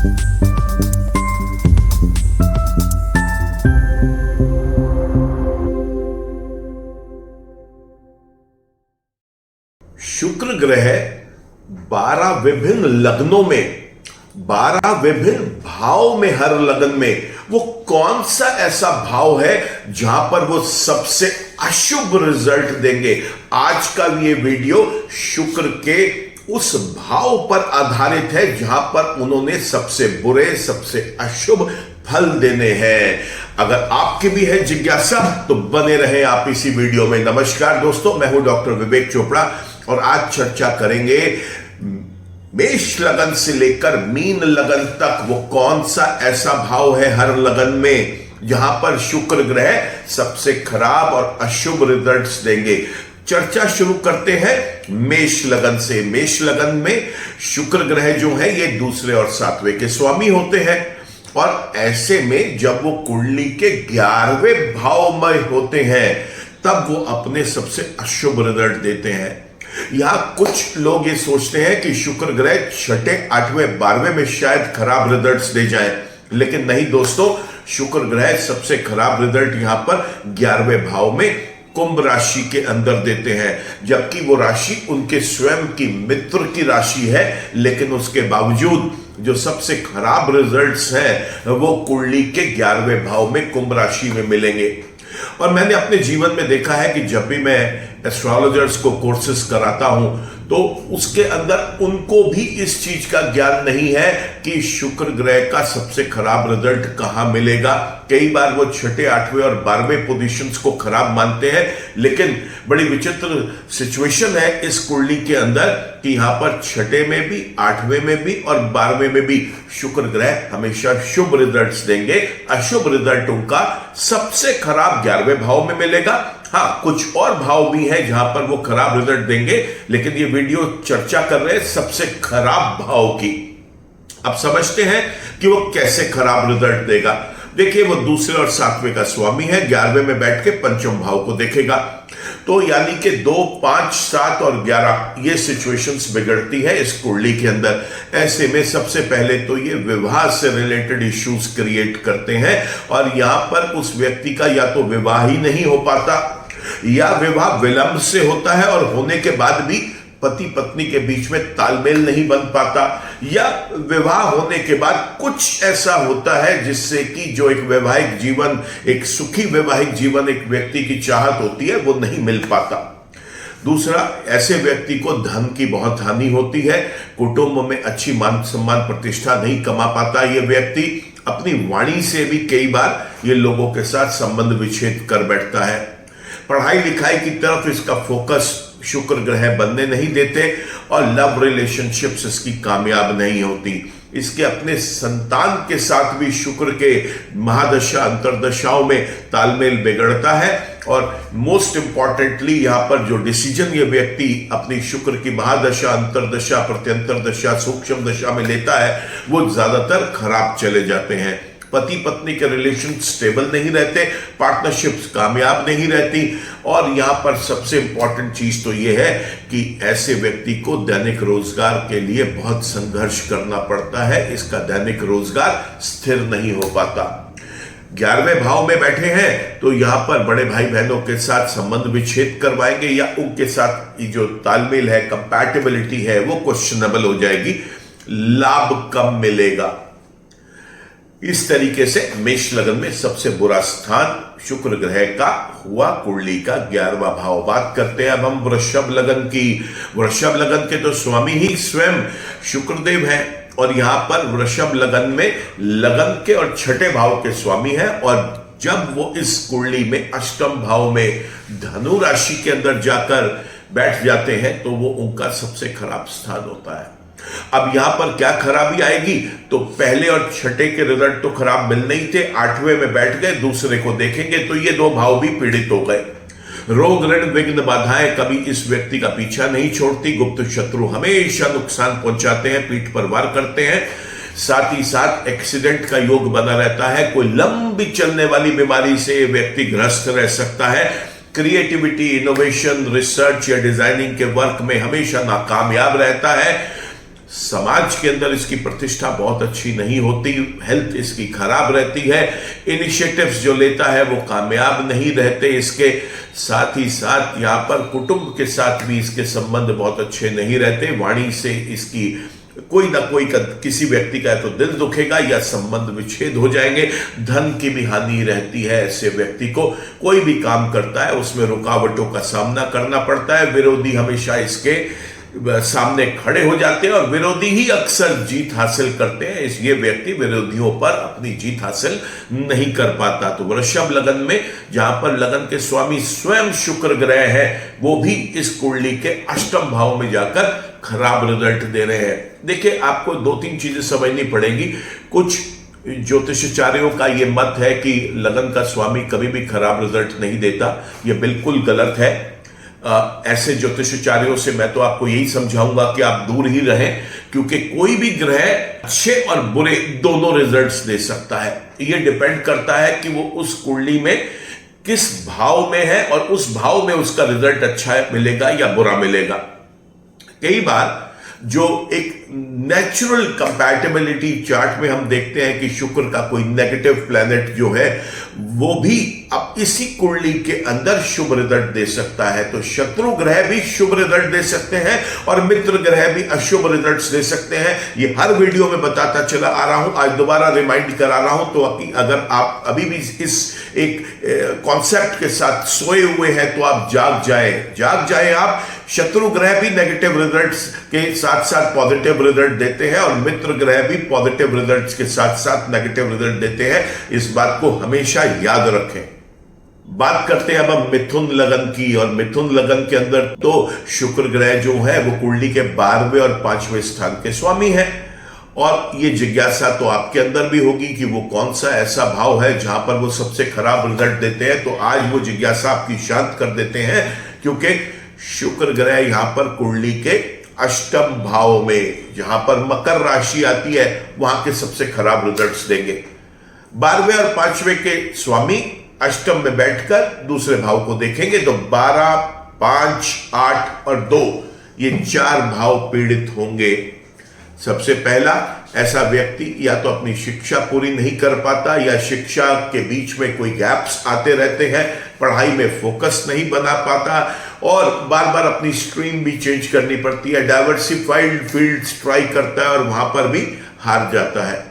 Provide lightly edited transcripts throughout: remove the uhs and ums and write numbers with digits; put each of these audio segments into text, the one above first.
शुक्र ग्रह 12 विभिन्न लग्नों में 12 विभिन्न भाव में, हर लग्न में वो कौन सा ऐसा भाव है जहां पर वो सबसे अशुभ रिजल्ट देंगे। आज का ये वीडियो शुक्र के उस भाव पर आधारित है जहां पर उन्होंने सबसे बुरे, सबसे अशुभ फल देने हैं। अगर आपकी भी है जिज्ञासा तो बने रहे आप इसी वीडियो में। नमस्कार दोस्तों, मैं हूं डॉक्टर विवेक चोपड़ा और आज चर्चा करेंगे मेष लगन से लेकर मीन लगन तक वो कौन सा ऐसा भाव है हर लगन में जहां पर शुक्र ग्रह सबसे खराब और अशुभ रिजल्ट्स देंगे। चर्चा शुरू करते हैं मेष लगन से। मेष लगन में शुक्र ग्रह जो है ये दूसरे और सातवें के स्वामी होते हैं और ऐसे में जब वो कुंडली के 11वें भाव में होते हैं तब वो अपने सबसे अशुभ रिजल्ट देते हैं। यहां कुछ लोग ये सोचते हैं कि शुक्र ग्रह 6, 8वें, 12वें में शायद खराब रिजल्ट्स दे जाए, लेकिन नहीं दोस्तों, शुक्र ग्रह सबसे खराब रिजल्ट यहां पर 11वें भाव में कुंभ राशि के अंदर देते हैं, जबकि वो राशि उनके स्वयं की मित्र की राशि है, लेकिन उसके बावजूद जो सबसे खराब रिजल्ट्स हैं वो कुंडली के 11वें भाव में कुंभ राशि में मिलेंगे। और मैंने अपने जीवन में देखा है कि जब भी मैं एस्ट्रोलॉजर्स को कोर्सेस कराता हूं तो उसके अंदर उनको भी इस चीज का ज्ञान नहीं है कि शुक्र ग्रह का सबसे खराब रिजल्ट कहां मिलेगा। कई बार वो 6, 8वें और 12वें पोजीशंस को खराब मानते हैं, लेकिन बड़ी विचित्र सिचुएशन है इस कुंडली के अंदर कि यहां पर 6 में भी, 8वें में भी और 12वें में भी शुक्र ग्रह हमेशा शुभ रिजल्ट्स देंगे। अशुभ रिजल्ट उनका सबसे खराब 11वें भाव में मिलेगा। हाँ, कुछ और भाव भी हैं जहां पर वो खराब रिजल्ट देंगे, लेकिन ये वीडियो चर्चा कर रहे हैं सबसे खराब भाव की। अब समझते हैं कि वो कैसे खराब रिजल्ट देगा। देखिए, वो दूसरे और सातवें का स्वामी है, 11वें में बैठ के पंचम भाव को देखेगा, तो यानी कि 2, 5, 7 और 11 ये सिचुएशंस बिगड़ती है इस कुंडली के अंदर। ऐसे में सबसे पहले तो ये विवाह से रिलेटेड इश्यूज क्रिएट करते हैं और यहां पर उस व्यक्ति का या तो विवाह ही नहीं हो पाता या विवाह विलंब से होता है और होने के बाद भी पति पत्नी के बीच में तालमेल नहीं बन पाता, या विवाह होने के बाद कुछ ऐसा होता है जिससे कि जो एक वैवाहिक जीवन, एक सुखी वैवाहिक जीवन एक व्यक्ति की चाहत होती है वो नहीं मिल पाता। दूसरा, ऐसे व्यक्ति को धन की बहुत हानि होती है, कुटुंब में अच्छी मान सम्मान प्रतिष्ठा नहीं कमा पाता ये व्यक्ति, अपनी वाणी से भी कई बार ये लोगों के साथ संबंध विच्छेद कर बैठता है। पढ़ाई लिखाई की तरफ इसका फोकस शुक्र ग्रह बनने नहीं देते और लव रिलेशनशिप्स इसकी कामयाब नहीं होती। इसके अपने संतान के साथ भी शुक्र के महादशा अंतरदशाओं में तालमेल बिगड़ता है और मोस्ट इंपॉर्टेंटली यहां पर जो डिसीजन ये व्यक्ति अपनी शुक्र की महादशा, अंतरदशा, प्रत्यंतर दशा, सूक्ष्म दशा में लेता है वो ज्यादातर खराब चले जाते हैं। पति पत्नी के रिलेशन स्टेबल नहीं रहते, पार्टनरशिप्स कामयाब नहीं रहती और यहां पर सबसे इंपॉर्टेंट चीज तो यह है कि ऐसे व्यक्ति को दैनिक रोजगार के लिए बहुत संघर्ष करना पड़ता है। इसका दैनिक रोजगार स्थिर नहीं हो पाता। 11वें भाव में बैठे हैं तो यहां पर बड़े भाई बहनों के साथ संबंध विच्छेद करवाएंगे या उनके साथ जो तालमेल है, कंपैटिबिलिटी है वो क्वेश्चनेबल हो जाएगी, लाभ कम मिलेगा। इस तरीके से मेष लगन में सबसे बुरा स्थान शुक्र ग्रह का हुआ कुंडली का 11वां भाव। बात करते हैं अब हम वृषभ लगन की। वृषभ लगन के तो स्वामी ही स्वयं शुक्रदेव हैं और यहां पर वृषभ लगन में लगन के और 6ठे भाव के स्वामी हैं और जब वो इस कुंडली में अष्टम भाव में धनु राशि के अंदर जाकर बैठ जाते हैं तो वो उनका सबसे खराब स्थान होता है। अब यहां पर क्या खराबी आएगी, तो पहले और 6ठे के रिजल्ट तो खराब मिल नहीं थे, 8वें में बैठ गए, दूसरे को देखेंगे तो ये 2 भाव भी पीड़ित हो गए। रोग, ऋण, विघ्न, बाधाएं कभी इस व्यक्ति का पीछा नहीं छोड़ती। गुप्त शत्रु हमेशा नुकसान पहुंचाते हैं, पीठ पर वार करते हैं। साथ ही साथ एक्सीडेंट का योग बना रहता है। कोई लंबी चलने वाली बीमारी से व्यक्ति ग्रस्त रह सकता है। क्रिएटिविटी, इनोवेशन, रिसर्च या डिजाइनिंग के वर्क में हमेशा नाकामयाब रहता है। समाज के अंदर इसकी प्रतिष्ठा बहुत अच्छी नहीं होती, हेल्थ इसकी खराब रहती है, इनिशिएटिव्स जो लेता है वो कामयाब नहीं रहते इसके, साथ ही साथ यहाँ पर कुटुंब के साथ भी इसके संबंध बहुत अच्छे नहीं रहते। वाणी से इसकी कोई ना कोई किसी व्यक्ति का तो दिल दुखेगा या संबंध विच्छेद हो जाएंगे। धन की भी हानि रहती है। ऐसे व्यक्ति को कोई भी काम करता है उसमें रुकावटों का सामना करना पड़ता है। विरोधी हमेशा इसके सामने खड़े हो जाते हैं और विरोधी ही अक्सर जीत हासिल करते हैं, इसलिए व्यक्ति विरोधियों पर अपनी जीत हासिल नहीं कर पाता। तो वृषभ लगन में जहां पर लगन के स्वामी स्वयं शुक्र ग्रह है, वो भी इस कुंडली के अष्टम भाव में जाकर खराब रिजल्ट दे रहे हैं। देखिए, आपको दो तीन चीजें समझनी पड़ेगी। कुछ ज्योतिषाचार्यों का यह मत है कि लगन का स्वामी कभी भी खराब रिजल्ट नहीं देता, यह बिल्कुल गलत है। ऐसे ज्योतिषाचार्यों से मैं तो आपको यही समझाऊंगा कि आप दूर ही रहें, क्योंकि कोई भी ग्रह अच्छे और बुरे दोनों रिजल्ट्स दे सकता है। यह डिपेंड करता है कि वो उस कुंडली में किस भाव में है और उस भाव में उसका रिजल्ट अच्छा मिलेगा या बुरा मिलेगा। कई बार जो एक नेचुरल कंपैटिबिलिटी चार्ट में हम देखते हैं कि शुक्र का कोई नेगेटिव प्लैनेट जो है वो भी अब इसी कुंडली के अंदर शुभ रिजल्ट दे सकता है। तो शत्रु ग्रह भी शुभ रिजल्ट दे सकते हैं और मित्र ग्रह भी अशुभ रिजल्ट्स दे सकते हैं। ये हर वीडियो में बताता चला आ रहा हूं, आज दोबारा रिमाइंड करा रहा हूं। तो अगर आप अभी भी इस एक कॉन्सेप्ट के साथ सोए हुए हैं तो आप जाग जाए आप। शत्रु ग्रह भी नेगेटिव रिजल्ट्स के साथ साथ पॉजिटिव रिजल्ट देते हैं और मित्र ग्रह भी पॉजिटिव रिजल्ट्स के साथ साथ नेगेटिव रिजल्ट देते हैं। इस बात को हमेशा याद रखें। बात करते हैं अब हम मिथुन लगन की, और मिथुन लगन के अंदर तो शुक्र ग्रह जो है वो कुंडली के 12वें और 5वें स्थान के स्वामी है। और ये जिज्ञासा तो आपके अंदर भी होगी कि वो कौन सा ऐसा भाव है जहां पर वो सबसे खराब रिजल्ट देते हैं। तो आज वो जिज्ञासा आपकी शांत कर देते हैं, क्योंकि शुक्र ग्रह यहां पर कुंडली के अष्टम भाव में, जहां पर मकर राशि आती है, वहां के सबसे खराब रिजल्ट्स देंगे। 12वें और 5वें के स्वामी अष्टम में बैठकर दूसरे भाव को देखेंगे तो 12, 5, 8 और 2 ये 4 भाव पीड़ित होंगे। सबसे पहला, ऐसा व्यक्ति या तो अपनी शिक्षा पूरी नहीं कर पाता या शिक्षा के बीच में कोई गैप्स आते रहते हैं, पढ़ाई में फोकस नहीं बना पाता और बार बार अपनी स्ट्रीम भी चेंज करनी पड़ती है, डाइवर्सिफाइड फील्ड्स ट्राई करता है और वहां पर भी हार जाता है।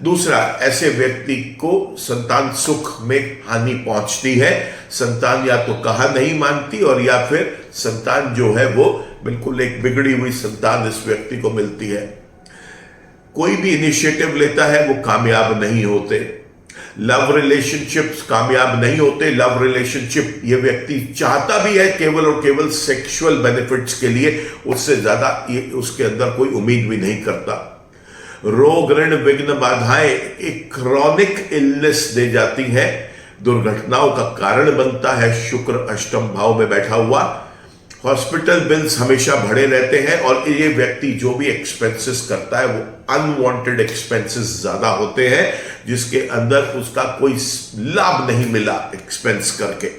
दूसरा, ऐसे व्यक्ति को संतान सुख में हानि पहुंचती है। संतान या तो कहा नहीं मानती और या फिर संतान जो है वो बिल्कुल एक बिगड़ी हुई संतान इस व्यक्ति को मिलती है। कोई भी इनिशिएटिव लेता है वो कामयाब नहीं होते। लव रिलेशनशिप्स कामयाब नहीं होते। लव रिलेशनशिप ये व्यक्ति चाहता भी है केवल और केवल सेक्सुअल बेनिफिट्स के लिए, उससे ज्यादा ये उसके अंदर कोई उम्मीद भी नहीं करता। रोग, ऋण, विघ्न, बाधाएं एक क्रॉनिक इलनेस दे जाती है, दुर्घटनाओं का कारण बनता है शुक्र अष्टम भाव में बैठा हुआ। हॉस्पिटल बिल्स हमेशा बढ़े रहते हैं और ये व्यक्ति जो भी एक्सपेंसेस करता है वो अनवांटेड एक्सपेंसेस ज्यादा होते हैं, जिसके अंदर उसका कोई लाभ नहीं मिला एक्सपेंस करके।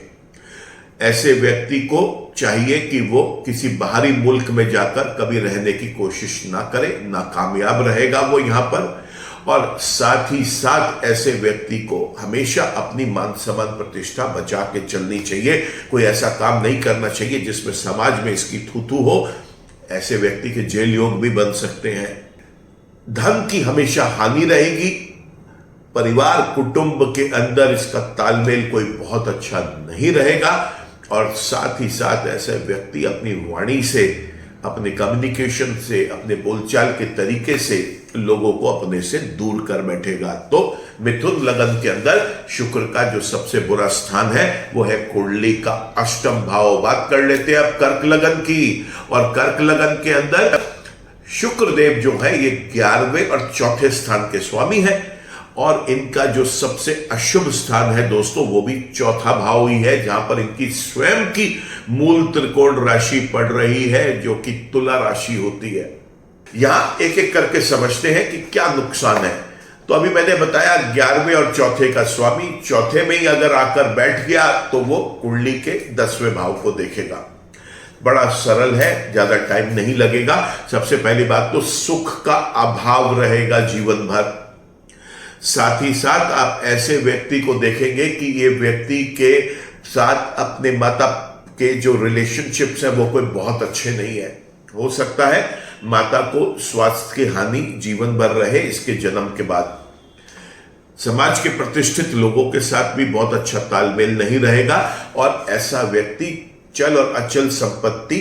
ऐसे व्यक्ति को चाहिए कि वो किसी बाहरी मुल्क में जाकर कभी रहने की कोशिश ना करे, ना कामयाब रहेगा वो यहां पर। और साथ ही साथ ऐसे व्यक्ति को हमेशा अपनी मान सम्मान प्रतिष्ठा बचा के चलनी चाहिए। कोई ऐसा काम नहीं करना चाहिए जिसमें समाज में इसकी थू-थू हो। ऐसे व्यक्ति के जेल योग भी बन सकते हैं। धन की हमेशा हानि रहेगी। परिवार कुटुंब के अंदर इसका तालमेल कोई बहुत अच्छा नहीं रहेगा और साथ ही साथ ऐसे व्यक्ति अपनी वाणी से, अपने कम्युनिकेशन से, अपने बोलचाल के तरीके से लोगों को अपने से दूर कर बैठेगा। तो मिथुन लगन के अंदर शुक्र का जो सबसे बुरा स्थान है वो है कुंडली का अष्टम भाव। बात कर लेते हैं अब कर्क लगन की, और कर्क लगन के अंदर शुक्र देव जो है ये 11वें और 4थे स्थान के स्वामी है और इनका जो सबसे अशुभ स्थान है दोस्तों वो भी 4था भाव ही है, जहां पर इनकी स्वयं की मूल त्रिकोण राशि पड़ रही है जो कि तुला राशि होती है। यहां एक एक करके समझते हैं कि क्या नुकसान है। तो अभी मैंने बताया 11वें और 4थे का स्वामी 4थे में ही अगर आकर बैठ गया तो वो कुंडली के 10वें भाव को देखेगा। बड़ा सरल है, ज्यादा टाइम नहीं लगेगा। सबसे पहली बात तो सुख का अभाव रहेगा जीवन भर। साथ ही साथ आप ऐसे व्यक्ति को देखेंगे कि ये व्यक्ति के साथ अपने माता के जो रिलेशनशिप्स हैं वो कोई बहुत अच्छे नहीं है। हो सकता है माता को स्वास्थ्य की हानि जीवन भर रहे इसके जन्म के बाद। समाज के प्रतिष्ठित लोगों के साथ भी बहुत अच्छा तालमेल नहीं रहेगा और ऐसा व्यक्ति चल और अचल संपत्ति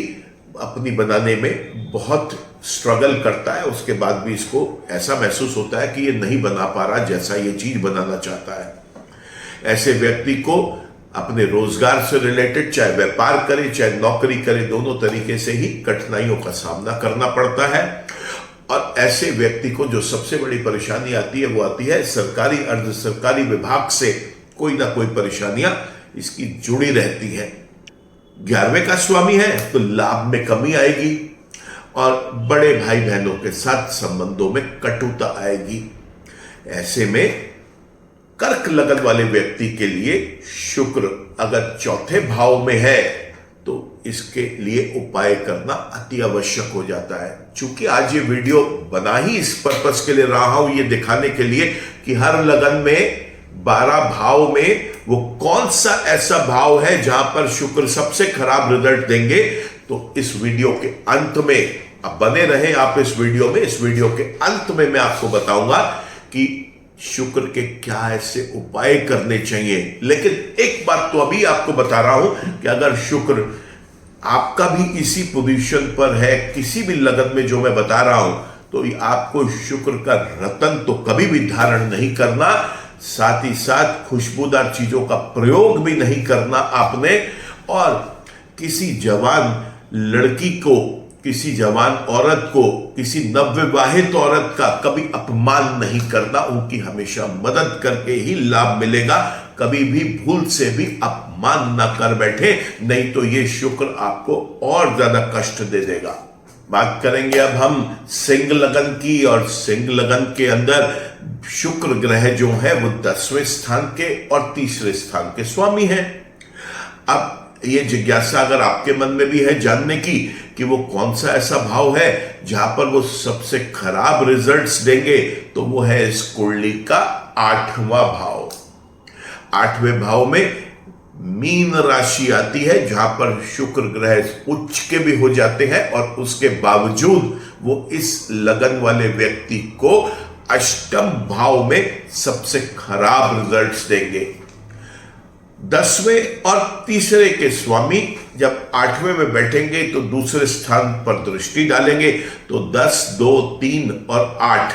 अपनी बनाने में बहुत स्ट्रगल करता है। उसके बाद भी इसको ऐसा महसूस होता है कि ये नहीं बना पा रहा जैसा ये चीज बनाना चाहता है। ऐसे व्यक्ति को अपने रोजगार से रिलेटेड चाहे व्यापार करे चाहे नौकरी करे, दोनों तरीके से ही कठिनाइयों का सामना करना पड़ता है। और ऐसे व्यक्ति को जो सबसे बड़ी परेशानी आती है वो आती है सरकारी अर्ध सरकारी विभाग से कोई ना कोई परेशानियां इसकी जुड़ी रहती हैं। 11वें का स्वामी है तो लाभ में कमी आएगी और बड़े भाई बहनों के साथ संबंधों में कटुता आएगी। ऐसे में कर्क लगन वाले व्यक्ति के लिए शुक्र अगर चौथे भाव में है तो इसके लिए उपाय करना अति आवश्यक हो जाता है। चूंकि आज ये वीडियो बना ही इस पर्पस के लिए रहा हूं, ये दिखाने के लिए कि हर लगन में 12 भाव में वो कौन सा ऐसा भाव है जहां पर शुक्र सबसे खराब रिजल्ट देंगे। तो इस वीडियो के अंत में अब बने रहें आप इस वीडियो में। इस वीडियो के अंत में मैं आपको बताऊंगा कि शुक्र के क्या ऐसे उपाय करने चाहिए। लेकिन एक बात तो अभी आपको बता रहा हूं कि अगर शुक्र आपका भी इसी पोजीशन पर है किसी भी लगन में जो मैं बता रहा हूं, तो आपको शुक्र का रतन तो कभी भी धारण नहीं करना, साथ ही साथ खुशबूदार चीजों का प्रयोग भी नहीं करना आपने। और किसी जवान लड़की को, किसी जवान औरत को, किसी नवविवाहित औरत का कभी अपमान नहीं करना। उनकी हमेशा मदद करके ही लाभ मिलेगा। कभी भी भूल से भी अपमान ना कर बैठे, नहीं तो ये शुक्र आपको और ज्यादा कष्ट दे देगा। बात करेंगे अब हम सिंह लगन की, और सिंह लगन के अंदर शुक्र ग्रह जो है वो 10वें स्थान के और 3रे स्थान के स्वामी हैं। अब ये जिज्ञासा अगर आपके मन में भी है जानने की कि वो कौन सा ऐसा भाव है जहां पर वो सबसे खराब रिजल्ट्स देंगे, तो वो है इस कुंडली का 8वां भाव। 8वें भाव में मीन राशि आती है जहां पर शुक्र ग्रह उच्च के भी हो जाते हैं और उसके बावजूद वो इस लगन वाले व्यक्ति को अष्टम भाव में सबसे खराब रिजल्ट्स देंगे। 10वें और 3रे के स्वामी जब 8वें में बैठेंगे तो दूसरे स्थान पर दृष्टि डालेंगे, तो 10, 2, 3 और 8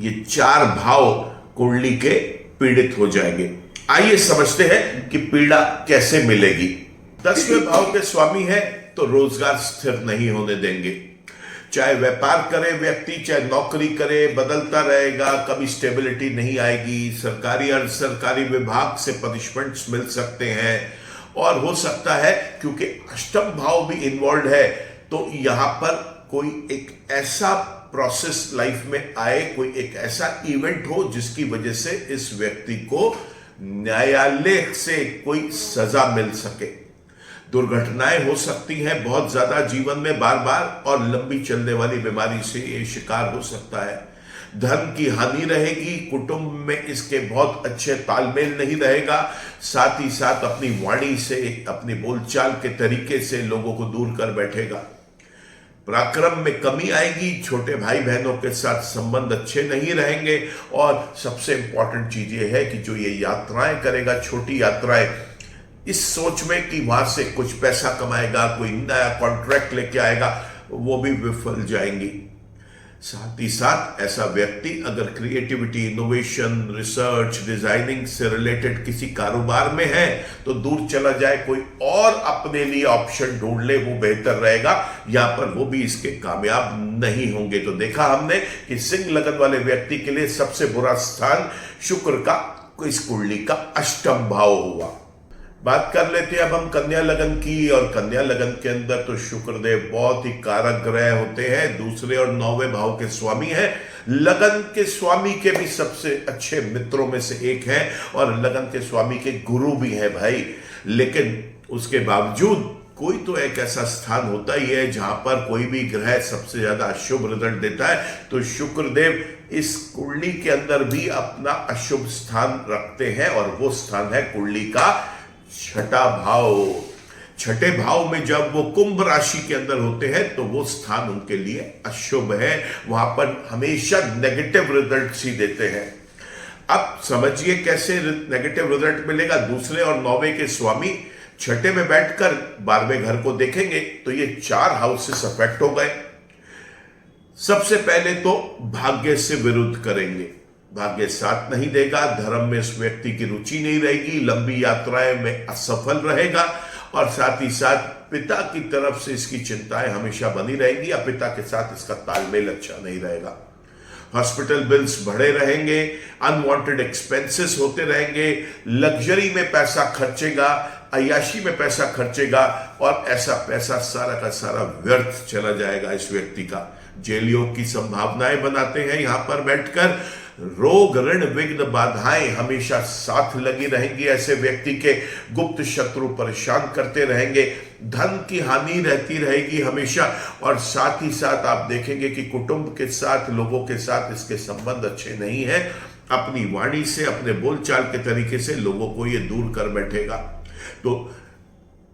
ये 4 भाव कुंडली के पीड़ित हो जाएंगे। आइए समझते हैं कि पीड़ा कैसे मिलेगी। 10वें भाव के स्वामी है तो रोजगार स्थिर नहीं होने देंगे। चाहे व्यापार करे व्यक्ति, चाहे नौकरी करे, बदलता रहेगा, कभी स्टेबिलिटी नहीं आएगी। सरकारी और सरकारी विभाग से पनिशमेंट्स मिल सकते हैं और हो सकता है क्योंकि अष्टम भाव भी इन्वॉल्व है तो यहां पर कोई एक ऐसा प्रोसेस लाइफ में आए, कोई एक ऐसा इवेंट हो जिसकी वजह से इस व्यक्ति को न्यायालय से कोई सजा मिल सके। दुर्घटनाएं हो सकती हैं बहुत ज्यादा जीवन में बार बार, और लंबी चलने वाली बीमारी से ये शिकार हो सकता है। धन की हानि रहेगी, कुटुंब में इसके बहुत अच्छे तालमेल नहीं रहेगा, साथ ही साथ अपनी वाणी से, अपनी बोलचाल के तरीके से लोगों को दूर कर बैठेगा। पराक्रम में कमी आएगी, छोटे भाई बहनों के साथ संबंध अच्छे नहीं रहेंगे। और सबसे इंपॉर्टेंट चीज ये है कि जो ये यात्राएं करेगा, छोटी यात्राएं, इस सोच में कि वहां से कुछ पैसा कमाएगा, कोई नया कॉन्ट्रैक्ट लेके आएगा, वो भी विफल जाएंगी। साथ ही साथ ऐसा व्यक्ति अगर क्रिएटिविटी, इनोवेशन, रिसर्च, डिजाइनिंग से रिलेटेड किसी कारोबार में है तो दूर चला जाए, कोई और अपने लिए ऑप्शन ढूंढ ले, वो बेहतर रहेगा। यहां पर वो भी इसके कामयाब नहीं होंगे। तो देखा हमने कि सिंह लगन वाले व्यक्ति के लिए सबसे बुरा स्थान शुक्र का इस कुंडली का अष्टम भाव हुआ। बात कर लेते हैं अब हम कन्या लगन की, और कन्या लगन के अंदर तो शुक्रदेव बहुत ही कारक ग्रह होते हैं। 2 और 9वें भाव के स्वामी हैं। लगन के स्वामी के भी सबसे अच्छे मित्रों में से एक हैं और लगन के स्वामी के गुरु भी हैं भाई। लेकिन उसके बावजूद कोई तो एक ऐसा स्थान होता ही है जहां पर कोई भी ग्रह सबसे ज्यादा अशुभ रिजल्ट देता है, तो शुक्रदेव इस कुंडली के अंदर भी अपना अशुभ स्थान रखते हैं, और वो स्थान है कुंडली का छठा भाव। छठे भाव में जब वो कुंभ राशि के अंदर होते हैं तो वो स्थान उनके लिए अशुभ है, वहां पर हमेशा नेगेटिव रिजल्ट ही देते हैं। अब समझिए कैसे नेगेटिव रिजल्ट मिलेगा। दूसरे और 9वें के स्वामी छठे में बैठकर 12वें घर को देखेंगे तो ये 4 हाउसेस अफेक्ट हो गए। सबसे पहले तो भाग्य से विरुद्ध करेंगे, भाग्य साथ नहीं देगा, धर्म में इस व्यक्ति की रुचि नहीं रहेगी, लंबी यात्राएं में असफल रहेगा, और साथ ही साथ पिता की तरफ से इसकी चिंताएं हमेशा बनी रहेंगी, या पिता के साथ इसका तालमेल अच्छा नहीं रहेगा। हॉस्पिटल बिल्स बढ़े रहेंगे, अनवांटेड एक्सपेंसेस होते रहेंगे, लग्जरी में पैसा खर्चेगा, अय्याशी में पैसा खर्चेगा, और ऐसा पैसा सारा का सारा व्यर्थ चला जाएगा इस व्यक्ति का। जेल योग की संभावनाएं बनाते हैं यहां पर बैठकर। रोग ऋण विघ्न बाधाएं हमेशा साथ लगी रहेंगी, ऐसे व्यक्ति के गुप्त शत्रु परेशान करते रहेंगे, धन की हानि रहती रहेगी हमेशा, और साथ ही साथ आप देखेंगे कि कुटुंब के साथ, लोगों के साथ इसके संबंध अच्छे नहीं है। अपनी वाणी से, अपने बोलचाल के तरीके से लोगों को ये दूर कर बैठेगा। तो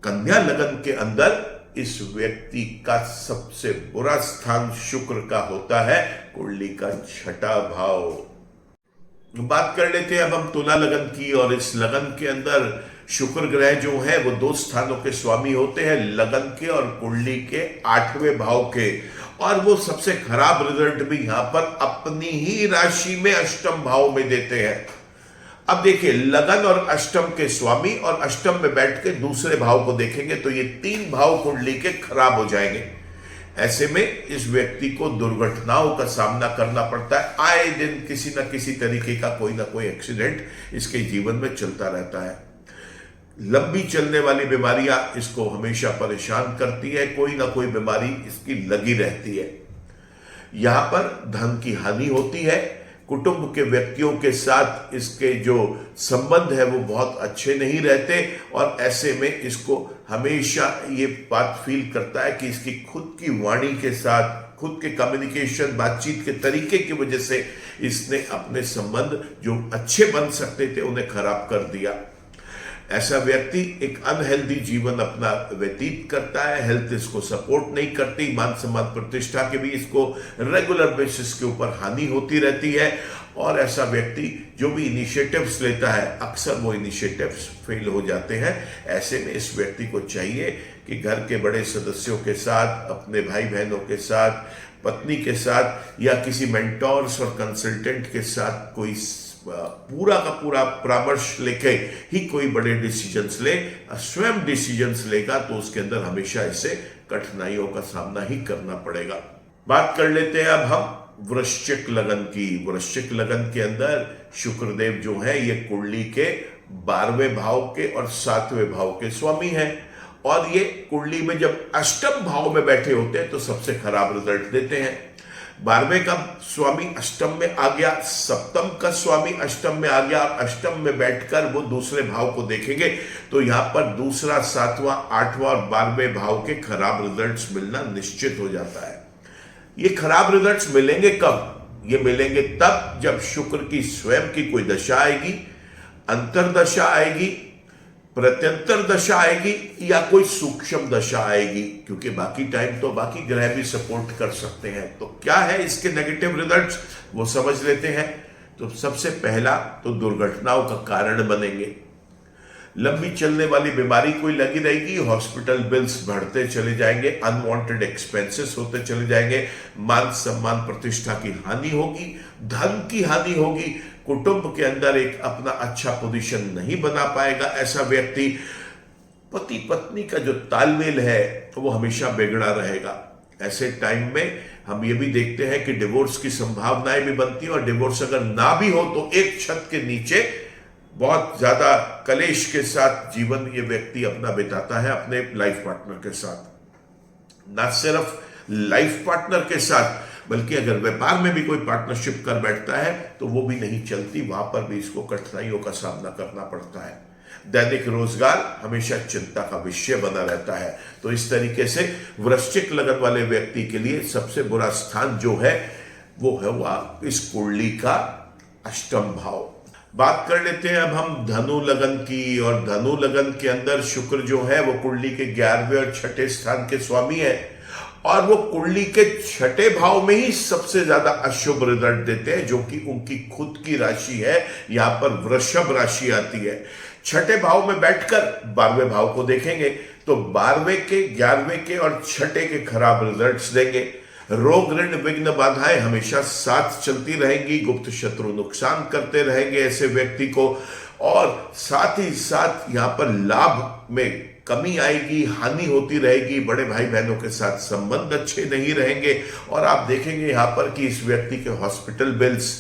कन्या लगन के अंदर इस व्यक्ति का सबसे बुरा स्थान शुक्र का होता है, कुंडली का छठा भाव। बात कर लेते हैं अब हम तुला लगन की, और इस लगन के अंदर शुक्र ग्रह जो है वो 2 स्थानों के स्वामी होते हैं, लगन के और कुंडली के 8वें भाव के, और वो सबसे खराब रिजल्ट भी यहां पर अपनी ही राशि में अष्टम भाव में देते हैं। अब देखिए, लगन और अष्टम के स्वामी और अष्टम में बैठ के दूसरे भाव को देखेंगे तो ये 3 भाव कुंडली के खराब हो जाएंगे। ऐसे में इस व्यक्ति को दुर्घटनाओं का सामना करना पड़ता है। आए दिन किसी ना किसी तरीके का कोई ना कोई एक्सीडेंट इसके जीवन में चलता रहता है। लंबी चलने वाली बीमारियां इसको हमेशा परेशान करती है, कोई ना कोई बीमारी इसकी लगी रहती है। यहां पर धन की हानि होती है, कुटुंब के व्यक्तियों के साथ इसके जो संबंध है वो बहुत अच्छे नहीं रहते, और ऐसे में इसको हमेशा ये बात फील करता है कि इसकी खुद की वाणी के साथ, खुद के कम्युनिकेशन, बातचीत के तरीके की वजह से इसने अपने संबंध जो अच्छे बन सकते थे उन्हें खराब कर दिया। ऐसा व्यक्ति एक अनहेल्दी जीवन अपना व्यतीत करता है, हेल्थ इसको सपोर्ट नहीं करती, मान सम्मान प्रतिष्ठा के भी इसको रेगुलर बेसिस के ऊपर हानि होती रहती है, और ऐसा व्यक्ति जो भी इनिशिएटिव्स लेता है अक्सर वो इनिशिएटिव्स फेल हो जाते हैं। ऐसे में इस व्यक्ति को चाहिए कि घर के बड़े सदस्यों के साथ, अपने भाई बहनों के साथ, पत्नी के साथ, या किसी मेंटोर्स और कंसल्टेंट के साथ कोई पूरा का पूरा परामर्श लेके ही कोई बड़े डिसीजंस ले। स्वयं डिसीजंस लेगा तो उसके अंदर हमेशा इसे कठिनाइयों का सामना ही करना पड़ेगा। बात कर लेते हैं अब हम वृश्चिक लगन की। वृश्चिक लगन के अंदर शुक्रदेव जो है ये कुंडली के 12वें भाव के और 7वें भाव के स्वामी हैं, और ये कुंडली में जब अष्टम भाव में बैठे होते हैं तो सबसे खराब रिजल्ट देते हैं। 12वें का स्वामी अष्टम में आ गया, सप्तम का स्वामी अष्टम में आ गया, और अष्टम में बैठकर वो दूसरे भाव को देखेंगे तो यहां पर दूसरा, 7वां, 8वां और 12वें भाव के खराब रिजल्ट्स मिलना निश्चित हो जाता है। ये खराब रिजल्ट्स मिलेंगे कब? ये मिलेंगे तब जब शुक्र की स्वयं की कोई दशा आएगी, अंतरदशा आएगी, प्रत्यंतर दशा आएगी, या कोई सूक्ष्म दशा आएगी, क्योंकि बाकी टाइम तो बाकी ग्रह भी सपोर्ट कर सकते हैं। तो क्या है इसके नेगेटिव रिजल्ट्स, वो समझ लेते हैं। तो सबसे पहला तो दुर्घटनाओं का कारण बनेंगे, लंबी चलने वाली बीमारी कोई लगी रहेगी, हॉस्पिटल बिल्स बढ़ते चले जाएंगे, अनवांटेड एक्सपेंसेस होते चले जाएंगे, मान सम्मान प्रतिष्ठा की हानि होगी, धन की हानि होगी, कुटुंब के अंदर एक अपना अच्छा पोजीशन नहीं बना पाएगा ऐसा व्यक्ति, पति पत्नी का जो तालमेल है वो हमेशा बिगड़ा रहेगा। ऐसे टाइम में हम ये भी देखते हैं कि डिवोर्स की संभावनाएं भी बनती है, और डिवोर्स अगर ना भी हो तो एक छत के नीचे बहुत ज्यादा कलेश के साथ जीवन ये व्यक्ति अपना बिताता है अपने लाइफ पार्टनर के साथ। ना सिर्फ लाइफ पार्टनर के साथ, बल्कि अगर व्यापार में भी कोई पार्टनरशिप कर बैठता है तो वो भी नहीं चलती, वहां पर भी इसको कठिनाइयों का सामना करना पड़ता है। दैनिक रोजगार हमेशा चिंता का विषय बना रहता है। तो इस तरीके से वृश्चिक लगन वाले व्यक्ति के लिए सबसे बुरा स्थान जो है वो है वह इस कुंडली का अष्टम भाव। बात कर लेते हैं अब हम धनु लगन की। और धनु लगन के अंदर शुक्र जो है वो कुंडली के 11वें और 6ठे स्थान के स्वामी है, और वो कुंडली के 6ठे भाव में ही सबसे ज्यादा अशुभ रिजल्ट देते हैं, जो कि उनकी खुद की राशि है। यहां पर वृषभ राशि आती है। 6ठे भाव में बैठकर 12वें भाव को देखेंगे तो 12वें के, 11वें के और 6ठे के खराब रिजल्ट्स देंगे। रोग ऋण विघ्न बाधाएं हमेशा साथ चलती रहेंगी, गुप्त शत्रु नुकसान करते रहेंगे ऐसे व्यक्ति को, और साथ ही साथ यहां पर लाभ में कमी आएगी, हानि होती रहेगी। बड़े भाई बहनों के साथ संबंध अच्छे नहीं रहेंगे, और आप देखेंगे यहां पर कि इस व्यक्ति के हॉस्पिटल बिल्स,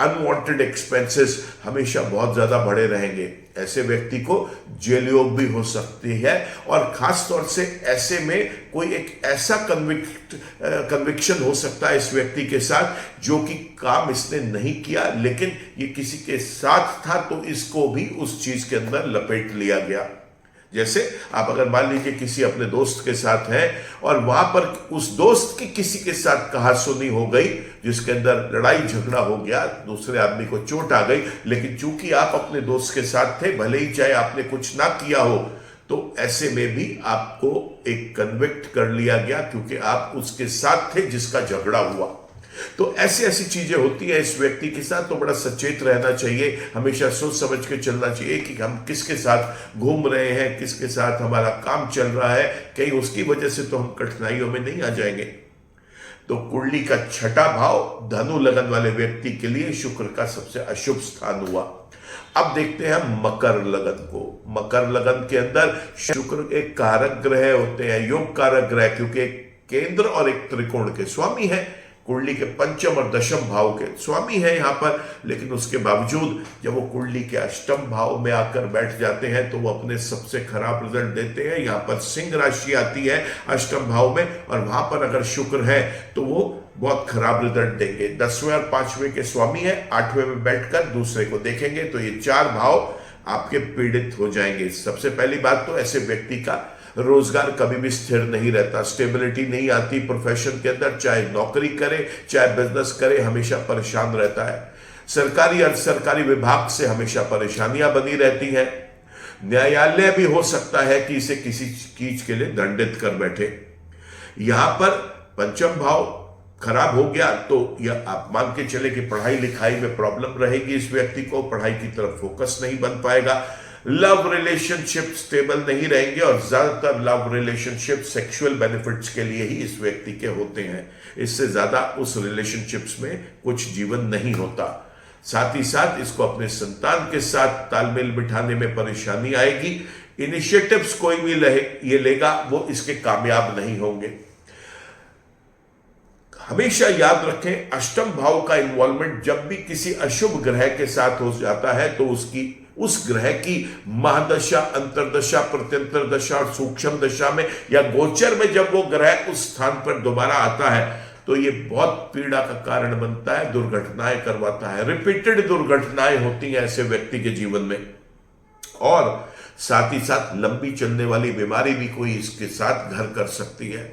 अनवांटेड एक्सपेंसेस हमेशा बहुत ज्यादा बढ़े रहेंगे। ऐसे व्यक्ति को जेल योग भी हो सकती है, और खास तौर से ऐसे में कोई एक ऐसा कन्विक्शन हो सकता है इस व्यक्ति के साथ जो कि काम इसने नहीं किया, लेकिन ये किसी के साथ था तो इसको भी उस चीज के अंदर लपेट लिया गया। जैसे आप अगर मान लीजिए किसी अपने दोस्त के साथ हैं और वहां पर उस दोस्त की किसी के साथ कहासुनी हो गई, जिसके अंदर लड़ाई झगड़ा हो गया, दूसरे आदमी को चोट आ गई, लेकिन चूंकि आप अपने दोस्त के साथ थे, भले ही चाहे आपने कुछ ना किया हो, तो ऐसे में भी आपको एक कन्विक्ट कर लिया गया क्योंकि आप उसके साथ थे जिसका झगड़ा हुआ। तो ऐसी ऐसी चीजें होती है इस व्यक्ति के साथ। तो बड़ा सचेत रहना चाहिए, हमेशा सोच समझ के चलना चाहिए कि हम किसके साथ घूम रहे हैं, किसके साथ हमारा काम चल रहा है, कहीं उसकी वजह से तो हम कठिनाइयों में नहीं आ जाएंगे। तो कुंडली का 6ठा भाव धनु लगन वाले व्यक्ति के लिए शुक्र का सबसे अशुभ स्थान हुआ। अब देखते हैं मकर लगन को। मकर लगन के अंदर शुक्र एक कारक ग्रह होते हैं, योग कारक ग्रह, क्योंकि एक केंद्र और एक त्रिकोण के स्वामी है। कुंडली के 5म और 10म भाव के स्वामी है यहां पर, लेकिन उसके बावजूद जब वो कुंडली के 8म भाव में आकर बैठ जाते हैं तो वो अपने सबसे खराब रिजल्ट देते हैं। यहां पर सिंह राशि आती है 8म भाव में, और वहां पर अगर शुक्र है तो वो बहुत खराब रिजल्ट देंगे। 10वें और 5वें के स्वामी है, 8वें में बैठकर दूसरे को देखेंगे तो ये 4 भाव आपके पीड़ित हो जाएंगे। सबसे पहली बात तो ऐसे व्यक्ति का रोजगार कभी भी स्थिर नहीं रहता, स्टेबिलिटी नहीं आती प्रोफेशन के अंदर, चाहे नौकरी करे चाहे बिजनेस करे, हमेशा परेशान रहता है। सरकारी अर्ध सरकारी विभाग से हमेशा परेशानियां बनी रहती हैं। न्यायालय भी हो सकता है कि इसे किसी चीज के लिए दंडित कर बैठे। यहां पर 5म भाव खराब हो गया तो यह आप मान के चले कि पढ़ाई लिखाई में प्रॉब्लम रहेगी, इस व्यक्ति को पढ़ाई की तरफ फोकस नहीं बन पाएगा। लव रिलेशनशिप स्टेबल नहीं रहेंगे, और ज्यादातर लव रिलेशनशिप सेक्सुअल बेनिफिट्स के लिए ही इस व्यक्ति के होते हैं। इससे ज्यादा उस रिलेशनशिप्स में कुछ जीवन नहीं होता। साथ ही साथ इसको अपने संतान के साथ तालमेल बिठाने में परेशानी आएगी। इनिशिएटिव्स कोई भी ये लेगा वो इसके कामयाब नहीं होंगे। हमेशा याद रखें, 8म भाव का इन्वॉल्वमेंट जब भी किसी अशुभ ग्रह के साथ हो जाता है तो उस ग्रह की महादशा, अंतरदशा, प्रत्यंतर दशा और सूक्ष्म दशा में या गोचर में जब वो ग्रह उस स्थान पर दोबारा आता है तो ये बहुत पीड़ा का कारण बनता है, दुर्घटनाएं करवाता है। रिपीटेड दुर्घटनाएं होती हैं ऐसे व्यक्ति के जीवन में, और साथ ही साथ लंबी चलने वाली बीमारी भी कोई इसके साथ घर कर सकती है।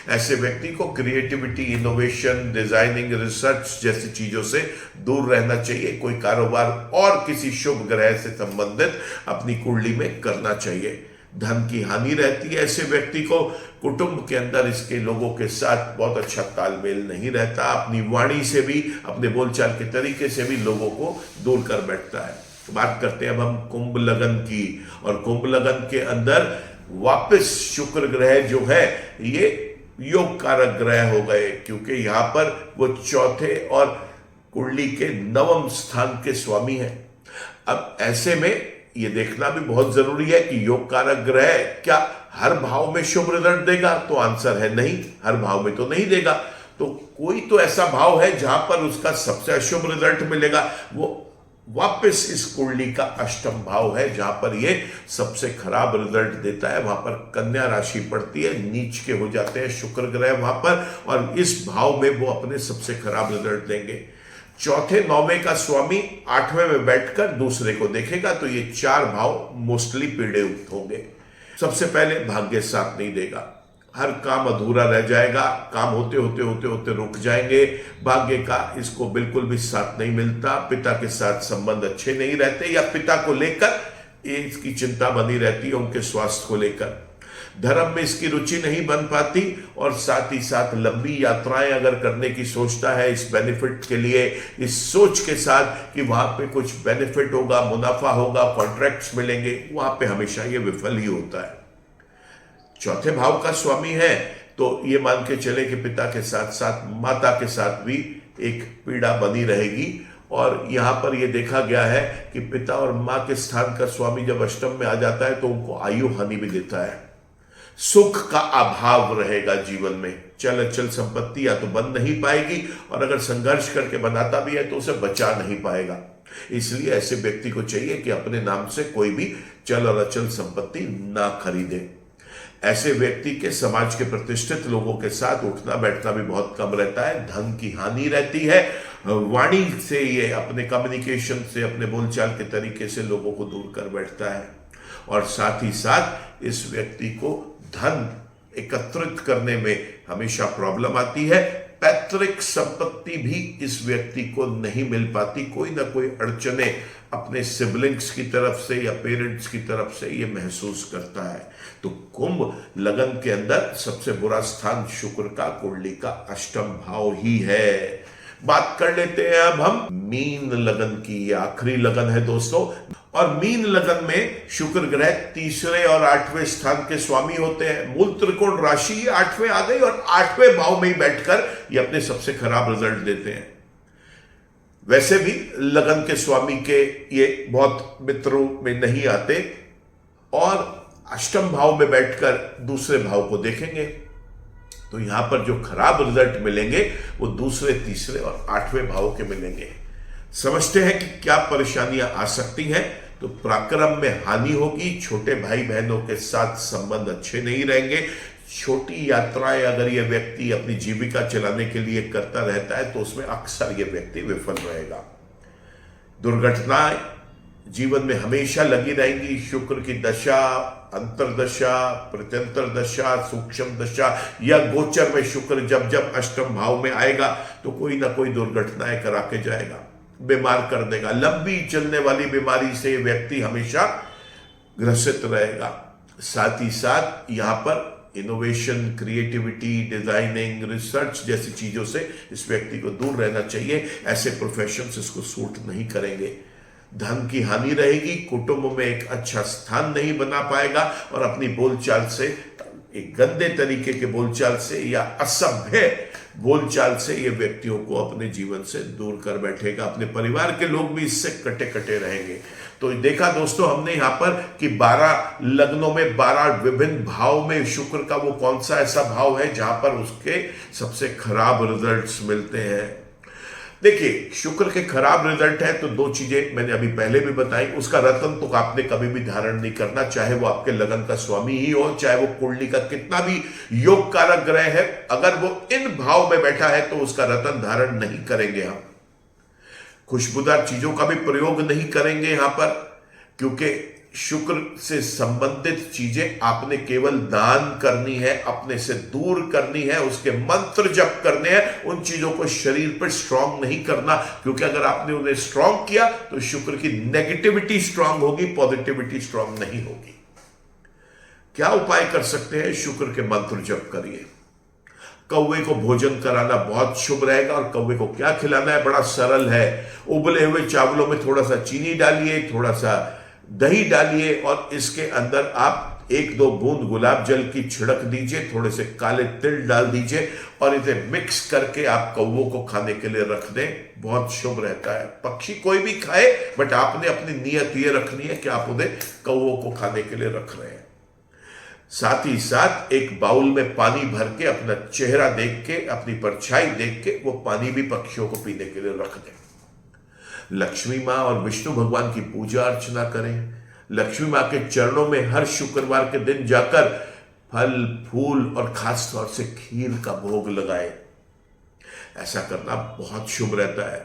ऐसे व्यक्ति को क्रिएटिविटी, इनोवेशन, डिजाइनिंग, रिसर्च जैसी चीजों से दूर रहना चाहिए। कोई कारोबार और किसी शुभ ग्रह से संबंधित अपनी कुंडली में करना चाहिए। धन की हानि रहती है ऐसे व्यक्ति को। कुटुंब के अंदर इसके लोगों के साथ बहुत अच्छा तालमेल नहीं रहता। अपनी वाणी से भी, अपने बोलचाल के तरीके से भी लोगों को दूर कर बैठता है। बात करते हैं अब हम कुंभ लगन की। और कुंभ लगन के अंदर वापस शुक्र ग्रह जो है ये योग कारक ग्रह हो गए, क्योंकि यहां पर वो 4थे और कुंडली के 9वें स्थान के स्वामी हैं। अब ऐसे में ये देखना भी बहुत जरूरी है कि योग कारक ग्रह क्या हर भाव में शुभ रिजल्ट देगा, तो आंसर है नहीं, हर भाव में तो नहीं देगा। तो कोई तो ऐसा भाव है जहां पर उसका सबसे अशुभ रिजल्ट मिलेगा, वो वापस इस कुंडली का 8म भाव है जहां पर ये सबसे खराब रिजल्ट देता है। वहां पर कन्या राशि पड़ती है, नीच के हो जाते हैं शुक्र ग्रह वहां पर, और इस भाव में वो अपने सबसे खराब रिजल्ट देंगे। चौथे 9वें का स्वामी 8वें में बैठकर दूसरे को देखेगा, तो ये 4 भाव मोस्टली पीड़ित होंगे। सबसे पहले भाग्य साथ नहीं देगा, हर काम अधूरा रह जाएगा, काम होते होते होते होते रुक जाएंगे। भाग्य का इसको बिल्कुल भी साथ नहीं मिलता, पिता के साथ संबंध अच्छे नहीं रहते, या पिता को लेकर इसकी चिंता बनी रहती है, उनके स्वास्थ्य को लेकर। धर्म में इसकी रुचि नहीं बन पाती, और साथ ही साथ लंबी यात्राएं अगर करने की सोचता है इस बेनिफिट के लिए, इस सोच के साथ कि वहां पे कुछ बेनिफिट होगा, मुनाफा होगा, कॉन्ट्रैक्ट्स मिलेंगे, वहां पे हमेशा ये विफल ही होता है। चौथे भाव का स्वामी है तो ये मान के चले कि पिता के साथ साथ माता के साथ भी एक पीड़ा बनी रहेगी। और यहां पर यह देखा गया है कि पिता और मां के स्थान का स्वामी जब अष्टम में आ जाता है तो उनको आयु हानि भी देता है, सुख का अभाव रहेगा जीवन में, चल अचल संपत्ति या तो बन नहीं पाएगी, और अगर संघर्ष करके बनाता भी है तो उसे बचा नहीं पाएगा। इसलिए ऐसे व्यक्ति को चाहिए कि अपने नाम से कोई भी चल और अचल संपत्ति ना खरीदे। ऐसे व्यक्ति के समाज के प्रतिष्ठित लोगों के साथ उठना बैठना भी बहुत कम रहता है, धन की हानि रहती है, वाणी से ये अपने कम्युनिकेशन से, अपने बोलचाल के तरीके से लोगों को दूर कर बैठता है। और साथ ही साथ इस व्यक्ति को धन एकत्रित करने में हमेशा प्रॉब्लम आती है, पैतृक संपत्ति भी इस व्यक्ति को नहीं मिल पाती, कोई ना कोई अड़चने अपने सिबलिंग्स की तरफ से या पेरेंट्स की तरफ से ये महसूस करता है। तो कुंभ लगन के अंदर सबसे बुरा स्थान शुक्र का, कुंडली का अष्टम भाव ही है। बात कर लेते हैं अब हम मीन लगन की, ये आखिरी लगन है दोस्तों। और मीन लगन में शुक्र ग्रह तीसरे और 8वें स्थान के स्वामी होते हैं। मूल त्रिकोण राशि 8वें आ गई, और 8वें भाव में ही बैठकर ये अपने सबसे खराब रिजल्ट देते हैं। वैसे भी लगन के स्वामी के ये बहुत मित्रों में नहीं आते, और अष्टम भाव में बैठकर दूसरे भाव को देखेंगे तो यहां पर जो खराब रिजल्ट मिलेंगे वो दूसरे, तीसरे और 8वें भाव के मिलेंगे। समझते हैं कि क्या परेशानियां आ सकती हैं। तो पराक्रम में हानि होगी, छोटे भाई बहनों के साथ संबंध अच्छे नहीं रहेंगे, छोटी यात्राएं अगर यह व्यक्ति अपनी जीविका चलाने के लिए करता रहता है तो उसमें अक्सर यह व्यक्ति विफल रहेगा। दुर्घटनाएं जीवन में हमेशा लगी रहेंगी। शुक्र की दशा, अंतरदशा, प्रत्यंतर दशा, सूक्ष्म दशा या गोचर में शुक्र जब जब अष्टम भाव में आएगा तो कोई ना कोई दुर्घटनाएं करा के जाएगा, बीमार कर देगा। लंबी चलने वाली बीमारी से व्यक्ति हमेशा ग्रसित रहेगा। साथ ही साथ यहां पर इनोवेशन, क्रिएटिविटी, डिजाइनिंग, रिसर्च जैसी चीजों से इस व्यक्ति को दूर रहना चाहिए। ऐसे प्रोफेशंस इसको सूट नहीं करेंगे। धन की हानि रहेगी, कुटुंब में एक अच्छा स्थान नहीं बना पाएगा, और अपनी बोलचाल से, एक गंदे तरीके के बोलचाल से या असभ्य बोलचाल से ये व्यक्तियों को अपने जीवन से दूर कर बैठेगा। अपने परिवार के लोग भी इससे कटे कटे रहेंगे। तो देखा दोस्तों हमने यहां पर कि 12 लग्नों में 12 विभिन्न भाव में शुक्र का वो कौन सा ऐसा भाव है जहां पर उसके सबसे खराब रिजल्ट्स मिलते हैं। देखिए, शुक्र के खराब रिजल्ट है तो 2 चीजें मैंने अभी पहले भी बताई। उसका रत्न तो आपने कभी भी धारण नहीं करना, चाहे वो आपके लगन का स्वामी ही हो, चाहे वो कुंडली का कितना भी योग कारक ग्रह है, अगर वो इन भाव में बैठा है तो उसका रत्न धारण नहीं करेंगे हम। खुशबूदार चीजों का भी प्रयोग नहीं करेंगे यहां पर, क्योंकि शुक्र से संबंधित चीजें आपने केवल दान करनी है, अपने से दूर करनी है, उसके मंत्र जप करने हैं। उन चीजों को शरीर पर स्ट्रांग नहीं करना, क्योंकि अगर आपने उन्हें स्ट्रांग किया तो शुक्र की नेगेटिविटी स्ट्रांग होगी, पॉजिटिविटी स्ट्रांग नहीं होगी। क्या उपाय कर सकते हैं? शुक्र के मंत्र जप करिए। कौवे को भोजन कराना बहुत शुभ रहेगा। और कौवे को क्या खिलाना है? बड़ा सरल है। उबले हुए चावलों में थोड़ा सा चीनी डालिए, थोड़ा सा दही डालिए, और इसके अंदर आप 1-2 बूंद गुलाब जल की छिड़क दीजिए, थोड़े से काले तिल डाल दीजिए, और इसे मिक्स करके आप कौवों को खाने के लिए रख दें। बहुत शुभ रहता है। पक्षी कोई भी खाए, बट आपने अपनी नीयत ये रखनी है कि आप उन्हें कौवों को खाने के लिए रख रहे हैं। साथ ही साथ एक बाउल में पानी भर के अपना चेहरा देख के, अपनी परछाई देख के वो पानी भी पक्षियों को पीने के लिए रख दें। लक्ष्मी माँ और विष्णु भगवान की पूजा अर्चना करें। लक्ष्मी माँ के चरणों में हर शुक्रवार के दिन जाकर फल, फूल और खास तौर से खीर का भोग लगाएं। ऐसा करना बहुत शुभ रहता है।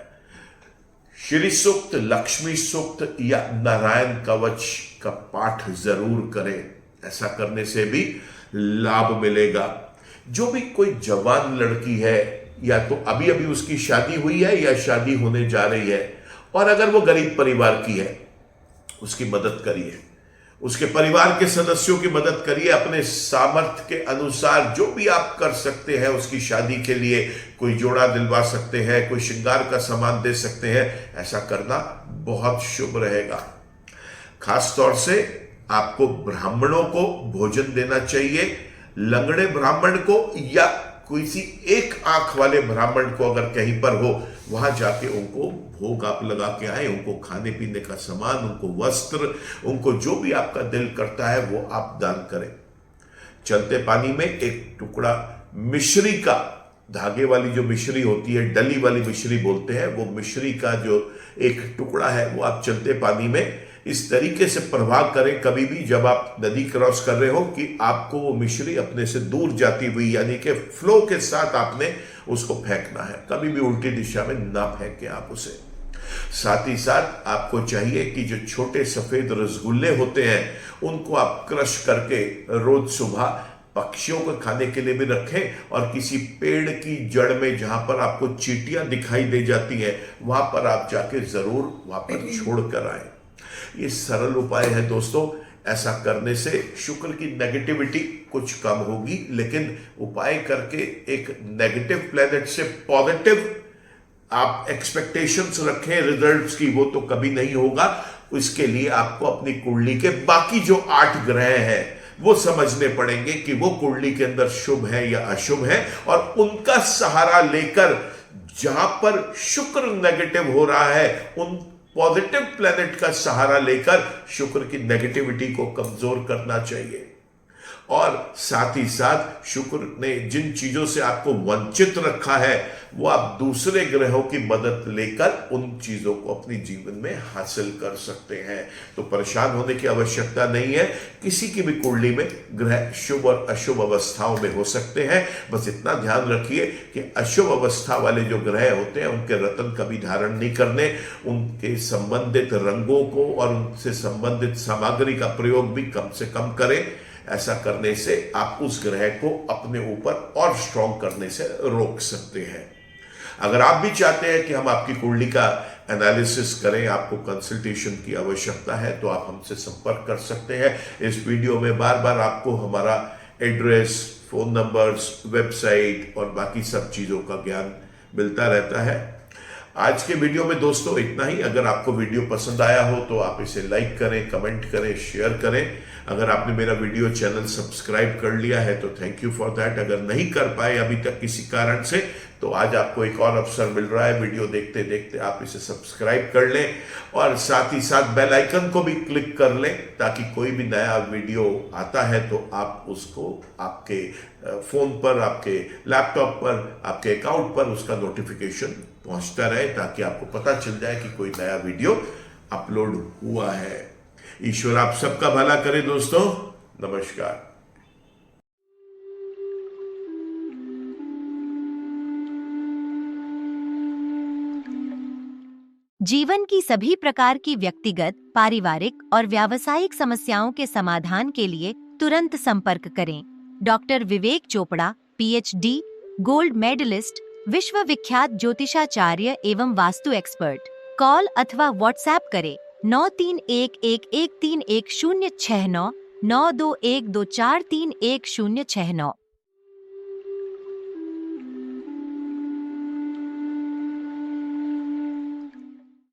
श्री सूक्त, लक्ष्मी सूक्त या नारायण कवच का पाठ जरूर करें। ऐसा करने से भी लाभ मिलेगा। जो भी कोई जवान लड़की है, या तो अभी अभी उसकी शादी हुई है या शादी होने जा रही है, और अगर वो गरीब परिवार की है, उसकी मदद करिए, उसके परिवार के सदस्यों की मदद करिए। अपने सामर्थ्य के अनुसार जो भी आप कर सकते हैं उसकी शादी के लिए, कोई जोड़ा दिलवा सकते हैं, कोई श्रृंगार का सामान दे सकते हैं। ऐसा करना बहुत शुभ रहेगा। खास तौर से आपको ब्राह्मणों को भोजन देना चाहिए। लंगड़े ब्राह्मण को या किसी एक आंख वाले ब्राह्मण को अगर कहीं पर हो, वहां जाके उनको भोग आप लगा के आए, उनको खाने पीने का सामान, उनको वस्त्र, उनको जो भी आपका दिल करता है वो आप दान करें। चलते पानी में एक टुकड़ा मिश्री का, धागे वाली जो मिश्री होती है, डली वाली मिश्री बोलते हैं, वो मिश्री का जो एक टुकड़ा है वो आप चलते पानी में इस तरीके से प्रवाह करें कभी भी जब आप नदी क्रॉस कर रहे हो कि आपको वो मिश्री अपने से दूर जाती हुई, यानी कि फ्लो के साथ आपने उसको फेंकना है। कभी भी उल्टी दिशा में ना फेंकें आप उसे। साथ ही साथ आपको चाहिए कि जो छोटे सफेद रसगुल्ले होते हैं उनको आप क्रश करके रोज सुबह पक्षियों को खाने के लिए भी रखें, और किसी पेड़ की जड़ में जहां पर आपको चींटियां दिखाई दे जाती हैं वहां पर आप जाके जरूर वहां पर छोड़ कर आए। ये सरल उपाय है दोस्तों। ऐसा करने से शुक्र की नेगेटिविटी कुछ कम होगी, लेकिन उपाय करके एक नेगेटिव प्लेनेट से पॉजिटिव आप एक्सपेक्टेशंस रखें रिजल्ट्स की, वो तो कभी नहीं होगा। इसके लिए आपको अपनी कुंडली के बाकी जो 8 ग्रह हैं वो समझने पड़ेंगे कि वो कुंडली के अंदर शुभ है या अशुभ है, और उनका सहारा लेकर जहां पर शुक्र नेगेटिव हो रहा है उन पॉजिटिव प्लेनेट का सहारा लेकर शुक्र की नेगेटिविटी को कमजोर करना चाहिए। और साथ ही साथ शुक्र ने जिन चीजों से आपको वंचित रखा है वो आप दूसरे ग्रहों की मदद लेकर उन चीजों को अपने जीवन में हासिल कर सकते हैं। तो परेशान होने की आवश्यकता नहीं है। किसी की भी कुंडली में ग्रह शुभ और अशुभ अवस्थाओं में हो सकते हैं। बस इतना ध्यान रखिए कि अशुभ अवस्था वाले जो ग्रह होते हैं उनके रत्न कभी धारण नहीं करने, उनके संबंधित रंगों को और उनसे संबंधित सामग्री का प्रयोग भी कम से कम करें। ऐसा करने से आप उस ग्रह को अपने ऊपर और स्ट्रॉन्ग करने से रोक सकते हैं। अगर आप भी चाहते हैं कि हम आपकी कुंडली का एनालिसिस करें, आपको कंसल्टेशन की आवश्यकता है, तो आप हमसे संपर्क कर सकते हैं। इस वीडियो में बार बार आपको हमारा एड्रेस, फोन नंबर्स, वेबसाइट और बाकी सब चीजों का ज्ञान मिलता रहता है। आज के वीडियो में दोस्तों इतना ही। अगर आपको वीडियो पसंद आया हो तो आप इसे लाइक करें, कमेंट करें, शेयर करें। अगर आपने मेरा वीडियो चैनल सब्सक्राइब कर लिया है तो थैंक यू फॉर दैट। अगर नहीं कर पाए अभी तक किसी कारण से, तो आज आपको एक और अवसर मिल रहा है। वीडियो देखते देखते आप इसे सब्सक्राइब कर लें और साथ ही साथ बेल आइकन को भी क्लिक कर लें, ताकि कोई भी नया वीडियो आता है तो आप उसको आपके फोन पर, आपके लैपटॉप पर, आपके अकाउंट पर उसका नोटिफिकेशन पहुंचता रहे, ताकि आपको पता चल जाए कि कोई नया वीडियो अपलोड हुआ है। ईश्वर आप सबका भला करे दोस्तों। नमस्कार। जीवन की सभी प्रकार की व्यक्तिगत, पारिवारिक और व्यावसायिक समस्याओं के समाधान के लिए तुरंत संपर्क करें। डॉक्टर विवेक चोपड़ा, पीएचडी, गोल्ड मेडलिस्ट, विश्व विख्यात ज्योतिषाचार्य एवं वास्तु एक्सपर्ट। कॉल अथवा व्हाट्सएप करें 9311131069 9212431069।